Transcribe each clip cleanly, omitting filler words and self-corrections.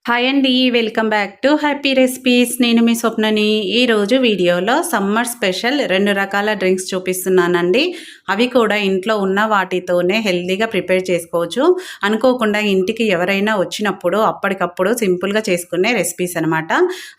Hi అండి, welcome back to happy recipes. నేను మీ స్వప్నని. ఈరోజు వీడియోలో సమ్మర్ స్పెషల్ 2 రకాల డ్రింక్స్ చూపిస్తున్నానండి. అవి కూడా ఇంట్లో ఉన్న వాటితోనే హెల్తీగా ప్రిపేర్ చేసుకోవచ్చు. అనుకోకుండా ఇంటికి ఎవరైనా వచ్చినప్పుడు అప్పటికప్పుడు సింపుల్గా చేసుకునే రెసిపీస్ అనమాట.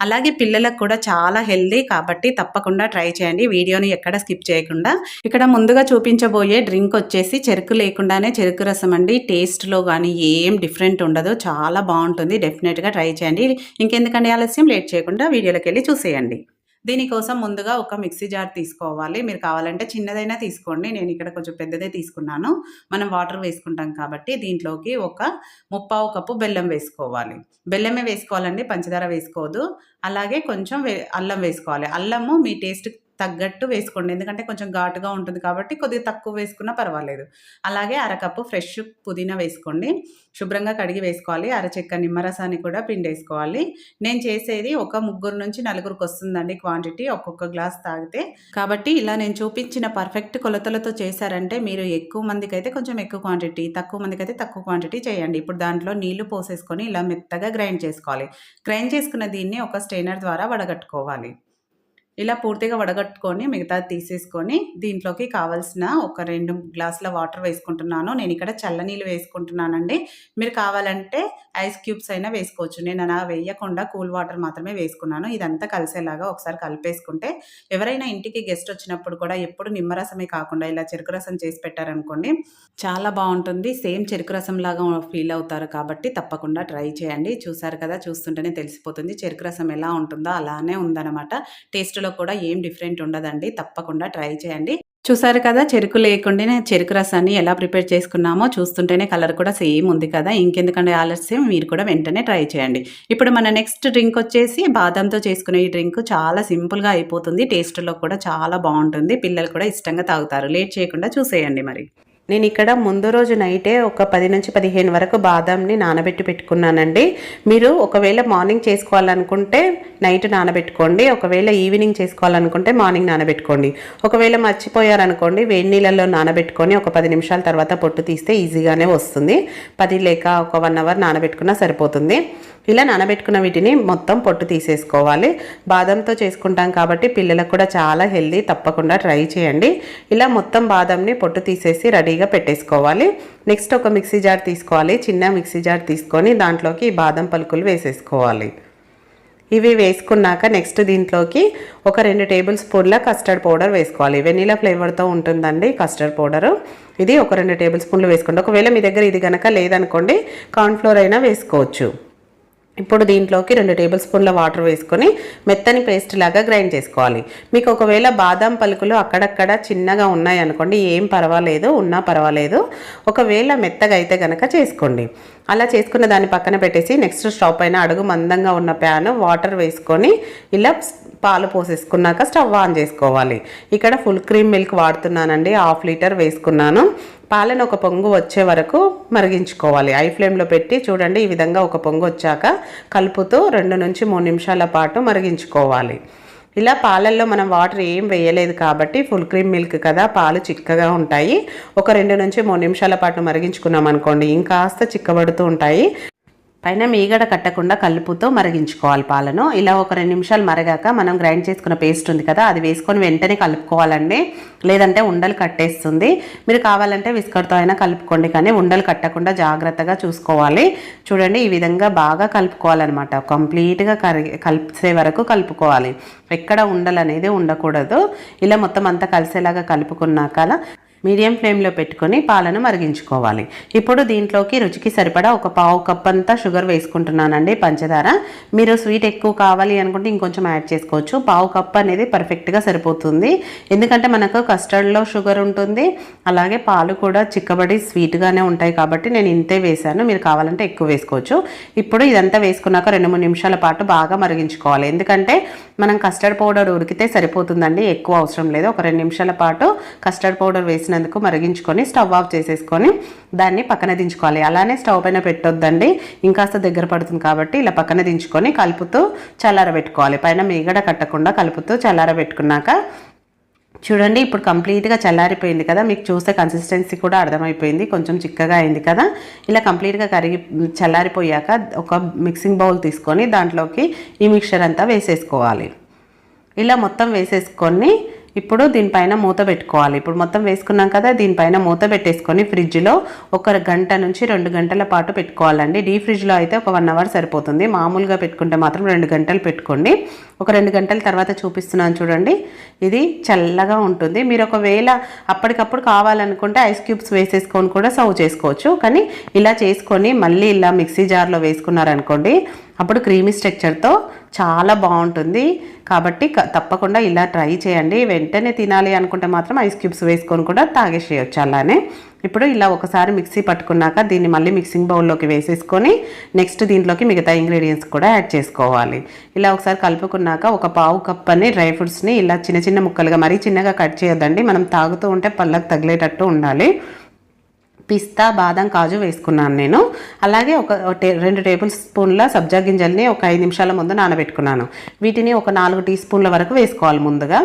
అలాగే పిల్లలకు కూడా చాలా హెల్తీ కాబట్టి తప్పకుండా ట్రై చేయండి. వీడియోని ఎక్కడ స్కిప్ చేయకుండా. ఇక్కడ ముందుగా చూపించబోయే డ్రింక్ వచ్చేసి చెరుకు లేకుండానే చెరుకు రసం అండి. టేస్ట్లో కానీ ఏం డిఫరెంట్ ఉండదు, చాలా బాగుంటుంది. డెఫినెట్గా ట్రై చేయండి. ఇంకెందుకంటే ఆలస్యం, లేట్ చేయకుండా వీడియోలోకి వెళ్ళి చూసేయండి. దీనికోసం ముందుగా ఒక మిక్సీ జార్ తీసుకోవాలి. మీరు కావాలంటే చిన్నదైనా తీసుకోండి. నేను ఇక్కడ కొంచెం పెద్దదే తీసుకున్నాను. మనం వాటర్ వేసుకుంటాం కాబట్టి దీంట్లోకి ఒక 3/4 కప్పు బెల్లం వేసుకోవాలి. బెల్లమే వేసుకోవాలండి, పంచదార వేసుకోవద్దు. అలాగే కొంచెం అల్లం వేసుకోవాలి. అల్లము మీ టేస్ట్ తగ్గట్టు వేసుకోండి, ఎందుకంటే కొంచెం ఘాటుగా ఉంటుంది కాబట్టి కొద్దిగా తక్కువ వేసుకున్నా పర్వాలేదు. అలాగే అరకప్పు ఫ్రెష్ పుదీనా వేసుకోండి. శుభ్రంగా కడిగి వేసుకోవాలి. అరచెక్క నిమ్మరసాన్ని కూడా పిండేసుకోవాలి. నేను చేసేది ఒక 3 నుంచి 4కి వస్తుందండి క్వాంటిటీ, ఒక్కొక్క గ్లాస్ తాగితే. కాబట్టి ఇలా నేను చూపించిన పర్ఫెక్ట్ కొలతలతో చేశారంటే మీరు ఎక్కువ మందికి అయితే కొంచెం ఎక్కువ క్వాంటిటీ, తక్కువ మందికి అయితే తక్కువ క్వాంటిటీ చేయండి. ఇప్పుడు దాంట్లో నీళ్లు పోసేసుకొని ఇలా మెత్తగా గ్రైండ్ చేసుకోవాలి. గ్రైండ్ చేసుకున్న దీన్ని ఒక స్ట్రైనర్ ద్వారా వడగట్టుకోవాలి. ఇలా పూర్తిగా వడగట్టుకొని మిగతాది తీసేసుకొని దీంట్లోకి కావాల్సిన ఒక 2 గ్లాసుల వాటర్ వేసుకుంటున్నాను. నేను ఇక్కడ చల్లనీళ్ళు వేసుకుంటున్నానండి. మీరు కావాలంటే ఐస్ క్యూబ్స్ అయినా వేసుకోవచ్చు. నేను అలా వేయకుండా కూల్ వాటర్ మాత్రమే వేసుకున్నాను. ఇదంతా కలిసేలాగా ఒకసారి కలిపేసుకుంటే ఎవరైనా ఇంటికి గెస్ట్ వచ్చినప్పుడు కూడా ఎప్పుడు నిమ్మరసమే కాకుండా ఇలా చెరుకు రసం చేసి పెట్టారనుకోండి, చాలా బాగుంటుంది. సేమ్ చెరుకు రసం లాగా ఫీల్ అవుతారు. కాబట్టి తప్పకుండా ట్రై చేయండి. చూసారు కదా, చూస్తుంటేనే తెలిసిపోతుంది చెరుకు రసం ఎలా ఉంటుందో అలానే ఉందన్నమాట. టేస్ట్లో కూడా ఏం డిఫరెంట్ ఉండదండి. తప్పకుండా ట్రై చేయండి. చూసారు కదా, చెరుకు లేకుండానే చెరుకు రసాన్ని ఎలా ప్రిపేర్ చేసుకున్నామో చూస్తుంటేనే కలర్ కూడా సేమ్ ఉంది కదా. ఇంకెందుకంటే ఆలస్యం, మీరు కూడా వెంటనే ట్రై చేయండి. ఇప్పుడు మన నెక్స్ట్ డ్రింక్ వచ్చేసి బాదంతో చేసుకునే ఈ డ్రింక్ చాలా సింపుల్గా అయిపోతుంది. టేస్ట్లో కూడా చాలా బాగుంటుంది. పిల్లలు కూడా ఇష్టంగా తాగుతారు. లేట్ చేయకుండా చూసేయండి. మరి నేను ఇక్కడ ముందు రోజు నైటే ఒక 10 నుంచి 15 వరకు బాదాంని నానబెట్టి పెట్టుకున్నానండి. మీరు ఒకవేళ మార్నింగ్ చేసుకోవాలనుకుంటే నైట్ నానబెట్టుకోండి. ఒకవేళ ఈవినింగ్ చేసుకోవాలనుకుంటే మార్నింగ్ నానబెట్టుకోండి. ఒకవేళ మర్చిపోయారనుకోండి, వేడి నీళ్ళల్లో నానబెట్టుకొని ఒక 10 నిమిషాల తర్వాత పొట్టు తీస్తే ఈజీగానే వస్తుంది. 10 లేక ఒక 1 అవర్ నానబెట్టుకున్నా సరిపోతుంది. ఇలా నానబెట్టుకున్న వీటిని మొత్తం పొట్టు తీసేసుకోవాలి. బాదంతో చేసుకుంటాం కాబట్టి పిల్లలకు కూడా చాలా హెల్దీ. తప్పకుండా ట్రై చేయండి. ఇలా మొత్తం బాదంని పొట్టు తీసేసి రెడీగా పెట్టేసుకోవాలి. నెక్స్ట్ ఒక మిక్సీ జార్ తీసుకోవాలి. చిన్న మిక్సీ జార్ తీసుకొని దాంట్లోకి బాదం పలుకులు వేసేసుకోవాలి. ఇవి వేసుకున్నాక నెక్స్ట్ దీంట్లోకి ఒక 2 టేబుల్ స్పూన్ల కస్టర్డ్ పౌడర్ వేసుకోవాలి. వెనీలా ఫ్లేవర్తో ఉంటుందండి కస్టర్డ్ పౌడరు. ఇది ఒక 2 టేబుల్ స్పూన్లు వేసుకోండి. ఒకవేళ మీ దగ్గర ఇది కనుక లేదనుకోండి, కార్న్ఫ్లోర్ అయినా వేసుకోవచ్చు. ఇప్పుడు దీంట్లోకి 2 టేబుల్ స్పూన్ల వాటర్ వేసుకొని మెత్తని పేస్ట్ లాగా గ్రైండ్ చేసుకోవాలి. మీకు ఒకవేళ బాదం పలుకులు అక్కడక్కడ చిన్నగా ఉన్నాయి అనుకోండి, ఏం పర్వాలేదు, ఉన్నా పర్వాలేదు. ఒకవేళ మెత్తగా అయితే కనుక చేసుకోండి. అలా చేసుకున్న దాన్ని పక్కన పెట్టేసి నెక్స్ట్ స్టవ్ పైన అడుగు మందంగా ఉన్న ప్యాన్, వాటర్ వేసుకొని ఇలా పాలు పోసేసుకున్నాక స్టవ్ ఆన్ చేసుకోవాలి. ఇక్కడ ఫుల్ క్రీమ్ మిల్క్ వాడుతున్నానండి. 1/2 లీటర్ వేసుకున్నాను. పాలను ఒక పొంగు వచ్చే వరకు మరిగించుకోవాలి. ఐ ఫ్లేమ్లో పెట్టి చూడండి, ఈ విధంగా ఒక పొంగు వచ్చాక కలుపుతూ 2 నుంచి 3 నిమిషాల పాటు మరిగించుకోవాలి. ఇలా పాలల్లో మనం వాటర్ ఏం వేయలేదు కాబట్టి ఫుల్ క్రీమ్ మిల్క్ కదా, పాలు చిక్కగా ఉంటాయి. ఒక 2 నుంచి 3 నిమిషాల పాటు మరిగించుకున్నాం అనుకోండి, ఇంకాస్త చిక్కబడుతూ ఉంటాయి. పైన మీగడ కట్టకుండా కలుపుతో మరిగించుకోవాలి పాలను. ఇలా ఒక 2 నిమిషాలు మరగాక మనం గ్రైండ్ చేసుకున్న పేస్ట్ ఉంది కదా, అది వేసుకొని వెంటనే కలుపుకోవాలండి. లేదంటే ఉండలు కట్టేస్తుంది. మీరు కావాలంటే విస్కర్తో అయినా కలుపుకోండి, కానీ ఉండలు కట్టకుండా జాగ్రత్తగా చూసుకోవాలి. చూడండి, ఈ విధంగా బాగా కలుపుకోవాలన్నమాట. కంప్లీట్గా కలిసే వరకు కలుపుకోవాలి. ఎక్కడ ఉండలు అనేది ఉండకూడదు. ఇలా మొత్తం అంతా కలిసేలాగా కలుపుకున్నాక మీడియం ఫ్లేమ్లో పెట్టుకొని పాలను మరిగించుకోవాలి. ఇప్పుడు దీంట్లోకి రుచికి సరిపడా ఒక 1/2 కప్ అంతా షుగర్ వేసుకుంటున్నానండి, పంచదార. మీరు స్వీట్ ఎక్కువ కావాలి అనుకుంటే ఇంకొంచెం యాడ్ చేసుకోవచ్చు. 1/2 కప్ అనేది పర్ఫెక్ట్గా సరిపోతుంది. ఎందుకంటే మనకు కస్టర్డ్లో షుగర్ ఉంటుంది, అలాగే పాలు కూడా చిక్కబడి స్వీట్గానే ఉంటాయి కాబట్టి నేను ఇంతే వేశాను. మీరు కావాలంటే ఎక్కువ వేసుకోవచ్చు. ఇప్పుడు ఇదంతా వేసుకున్నాక 2-3 నిమిషాల పాటు బాగా మరిగించుకోవాలి. ఎందుకంటే మనం కస్టర్డ్ పౌడర్ ఉడికితే సరిపోతుందండి, ఎక్కువ అవసరం లేదు. ఒక 2 నిమిషాల పాటు కస్టర్డ్ పౌడర్ వేసినందుకు మరిగించుకొని స్టవ్ ఆఫ్ చేసేసుకొని దాన్ని పక్కన దించుకోవాలి. అలానే స్టవ్ పైన పెట్టొద్దండి, ఇంకాస్త దగ్గర పడుతుంది కాబట్టి ఇలా పక్కన దించుకొని కలుపుతూ చల్లారబెట్టుకోవాలి. పైన మీగడ కట్టకుండా కలుపుతూ చల్లారబెట్టుకున్నాక చూడండి ఇప్పుడు కంప్లీట్గా చల్లారిపోయింది కదా, మీకు చూస్తే కన్సిస్టెన్సీ కూడా అర్థమైపోయింది, కొంచెం చిక్కగా అయింది కదా. ఇలా కంప్లీట్గా చల్లారిపోయాక ఒక మిక్సింగ్ బౌల్ తీసుకొని దాంట్లోకి ఈ మిక్చర్ అంతా వేసేసుకోవాలి. ఇలా మొత్తం వేసేసుకొని ఇప్పుడు దీనిపైన మూత పెట్టుకోవాలి. ఇప్పుడు మొత్తం వేసుకున్నాం కదా, దీనిపైన మూత పెట్టేసుకొని ఫ్రిడ్జ్లో 1 గంట నుంచి 2 గంటల పాటు పెట్టుకోవాలండి. డీ ఫ్రిడ్జ్లో అయితే ఒక 1 అవర్ సరిపోతుంది, మామూలుగా పెట్టుకుంటే మాత్రం 2 గంటలు పెట్టుకోండి. ఒక 2 గంటల తర్వాత చూపిస్తున్నాను చూడండి, ఇది చల్లగా ఉంటుంది. మీరు ఒకవేళ అప్పటికప్పుడు కావాలనుకుంటే ఐస్ క్యూబ్స్ వేసేసుకొని కూడా సర్వ్ చేసుకోవచ్చు. కానీ ఇలా చేసుకొని మళ్ళీ ఇలా మిక్సీ జార్లో వేసుకున్నారనుకోండి, అప్పుడు క్రీమీ స్ట్రక్చర్తో చాలా బాగుంటుంది. కాబట్టి తప్పకుండా ఇలా ట్రై చేయండి. వెంటనే తినాలి అనుకుంటే మాత్రం ఐస్ క్యూబ్స్ వేసుకొని కూడా తాగేసేయచ్చు అలానే. ఇప్పుడు ఇలా ఒకసారి మిక్సీ పట్టుకున్నాక దీన్ని మళ్ళీ మిక్సింగ్ బౌల్లోకి వేసేసుకొని నెక్స్ట్ దీంట్లోకి మిగతా ఇంగ్రీడియంట్స్ కూడా యాడ్ చేసుకోవాలి. ఇలా ఒకసారి కలుపుకున్నాక ఒక పావు కప్ అని డ్రై ఫ్రూట్స్ని ఇలా చిన్న చిన్న ముక్కలుగా, మరీ చిన్నగా కట్ చేయొద్దండి, మనం తాగుతూ ఉంటే పళ్ళకు తగిలేటట్టు ఉండాలి. పిస్తా, బాదం, కాజు వేసుకున్నాను నేను. అలాగే ఒక 2 టేబుల్ స్పూన్ల సబ్జా గింజల్ని ఒక 5 నిమిషాల ముందు నానబెట్టుకున్నాను. వీటిని ఒక 4 టీ స్పూన్ల వరకు వేసుకోవాలి. ముందుగా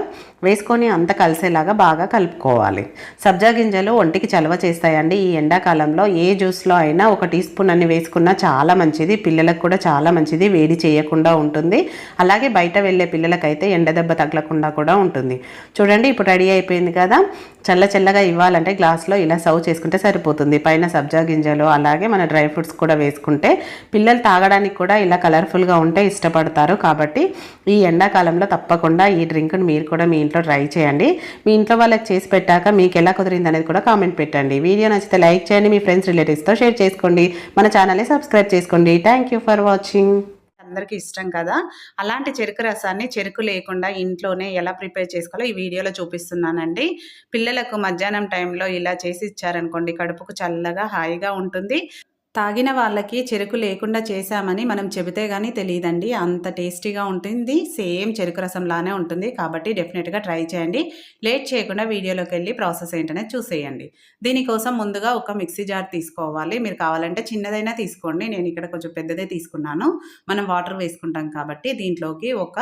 వేసుకొని అంత కలిసేలాగా బాగా కలుపుకోవాలి. సబ్జా గింజలు ఒంటికి చలవ చేస్తాయండి. ఈ ఎండాకాలంలో ఏ జ్యూస్లో అయినా 1 టీ స్పూన్ అన్ని వేసుకున్నా చాలా మంచిది, పిల్లలకు కూడా చాలా మంచిది, వేడి చేయకుండా ఉంటుంది. అలాగే బయట వెళ్ళే పిల్లలకైతే ఎండదెబ్బ తగలకుండా కూడా ఉంటుంది. చూడండి ఇప్పుడు రెడీ అయిపోయింది కదా. చల్లగా ఇవ్వాలంటే గ్లాస్లో ఇలా సర్వ్ చేసుకుంటే సరిపోతుంది. పైన సబ్జా గింజలు అలాగే మన డ్రై ఫ్రూట్స్ కూడా వేసుకుంటే పిల్లలు తాగడానికి కూడా ఇలా కలర్ఫుల్గా ఉంటే ఇష్టపడతారు. కాబట్టి ఈ ఎండాకాలంలో తప్పకుండా ఈ డ్రింక్ని మీరు కూడా మీ ఇంట్లో ట్రై చేయండి. మీ ఇంట్లో వాళ్ళకి చేసి పెట్టాక మీకు ఎలా కుదిరింది అనేది కూడా కామెంట్ పెట్టండి. వీడియో నచ్చితే లైక్ చేయండి, మీ ఫ్రెండ్స్ రిలేటివ్స్తో షేర్ చేసుకోండి, మన ఛానల్ని సబ్స్క్రైబ్ చేసుకోండి. Thank you for watching. అందరికీ ఇష్టం కదా, అలాంటి చెరుకు రసాన్ని చెరుకు లేకుండా ఇంట్లోనే ఎలా ప్రిపేర్ చేసుకోవాలో ఈ వీడియోలో చూపిస్తున్నానండి. పిల్లలకు మధ్యాహ్నం టైంలో ఇలా చేసి ఇచ్చారనుకోండి, కడుపుకు చల్లగా హాయిగా ఉంటుంది. తాగిన వాళ్ళకి చెరుకు లేకుండా చేశామని మనం చెబితే కానీ తెలియదండి, అంత టేస్టీగా ఉంటుంది. సేమ్ చెరుకు రసంలానే ఉంటుంది. కాబట్టి డెఫినెట్గా ట్రై చేయండి. లేట్ చేయకుండా వీడియోలోకి వెళ్ళి ప్రాసెస్ ఏంటనేది చూసేయండి. దీనికోసం ముందుగా ఒక మిక్సీ జార్ తీసుకోవాలి. మీరు కావాలంటే చిన్నదైనా తీసుకోండి, నేను ఇక్కడ కొంచెం పెద్దదే తీసుకున్నాను. మనం వాటర్ వేసుకుంటాం కాబట్టి దీంట్లోకి ఒక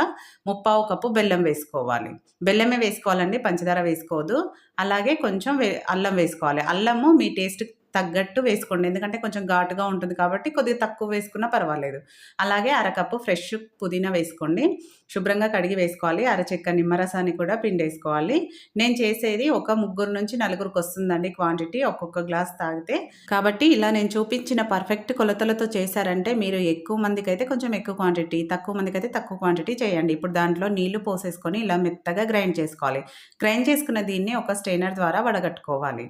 3/4 కప్పు బెల్లం వేసుకోవాలి. బెల్లమే వేసుకోవాలండి, పంచదార వేసుకోవద్దు. అలాగే కొంచెం అల్లం వేసుకోవాలి. అల్లము మీ టేస్ట్ తగ్గట్టు వేసుకోండి, ఎందుకంటే కొంచెం ఘాటుగా ఉంటుంది కాబట్టి కొద్దిగా తక్కువ వేసుకున్నా పర్వాలేదు. అలాగే 1/2 కప్పు ఫ్రెష్ పుదీనా వేసుకోండి, శుభ్రంగా కడిగి వేసుకోవాలి. అరచెక్క నిమ్మరసాన్ని కూడా పిండేసుకోవాలి. నేను చేసేది ఒక 3 నుంచి 4కి వస్తుందండి క్వాంటిటీ, ఒక్కొక్క గ్లాస్ తాగితే. కాబట్టి ఇలా నేను చూపించిన పర్ఫెక్ట్ కొలతలతో చేశారంటే మీరు ఎక్కువ మందికి అయితే కొంచెం ఎక్కువ క్వాంటిటీ, తక్కువ మందికి అయితే తక్కువ క్వాంటిటీ చేయండి. ఇప్పుడు దాంట్లో నీళ్లు పోసేసుకొని ఇలా మెత్తగా గ్రైండ్ చేసుకోవాలి. గ్రైండ్ చేసుకున్న దీన్ని ఒక స్ట్రైనర్ ద్వారా వడగట్టుకోవాలి.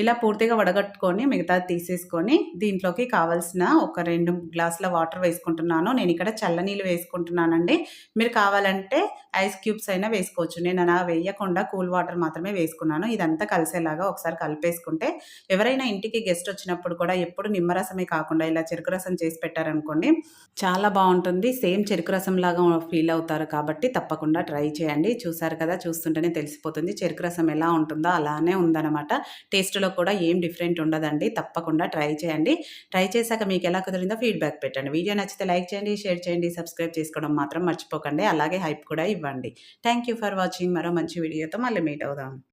ఇలా పూర్తిగా వడగట్టుకొని మిగతాది తీసేసుకొని దీంట్లోకి కావాల్సిన ఒక 2 గ్లాసుల వాటర్ వేసుకుంటున్నాను. నేను ఇక్కడ చల్లనీళ్ళు వేసుకుంటున్నానండి. మీరు కావాలంటే ఐస్ క్యూబ్స్ అయినా వేసుకోవచ్చు. నేను అలా వేయకుండా కూల్ వాటర్ మాత్రమే వేసుకున్నాను. ఇదంతా కలిసేలాగా ఒకసారి కలిపేసుకుంటే ఎవరైనా ఇంటికి గెస్ట్ వచ్చినప్పుడు కూడా ఎప్పుడు నిమ్మరసమే కాకుండా ఇలా చెరుకు రసం చేసి పెట్టారనుకోండి, చాలా బాగుంటుంది. సేమ్ చెరుకు రసం లాగా ఫీల్ అవుతారు. కాబట్టి తప్పకుండా ట్రై చేయండి. చూసారు కదా, చూస్తుంటేనే తెలిసిపోతుంది చెరుకు రసం ఎలా ఉంటుందో అలానే ఉందన్నమాట. టేస్ట్లో కూడా ఏం డిఫరెంట్ ఉండదండి. తప్పకుండా ట్రై చేయండి. ట్రై చేశాక మీకు ఎలా కుదిరిందో ఫీడ్బ్యాక్ పెట్టండి. వీడియో నచ్చితే లైక్ చేయండి, షేర్ చేయండి, సబ్స్క్రైబ్ చేసుకోవడం మాత్రం మర్చిపోకండి. అలాగే హైప్ కూడా ఇవ్వండి. Thank you for watching. మరో మంచి వీడియోతో మళ్ళీ మీట్ అవుదాం.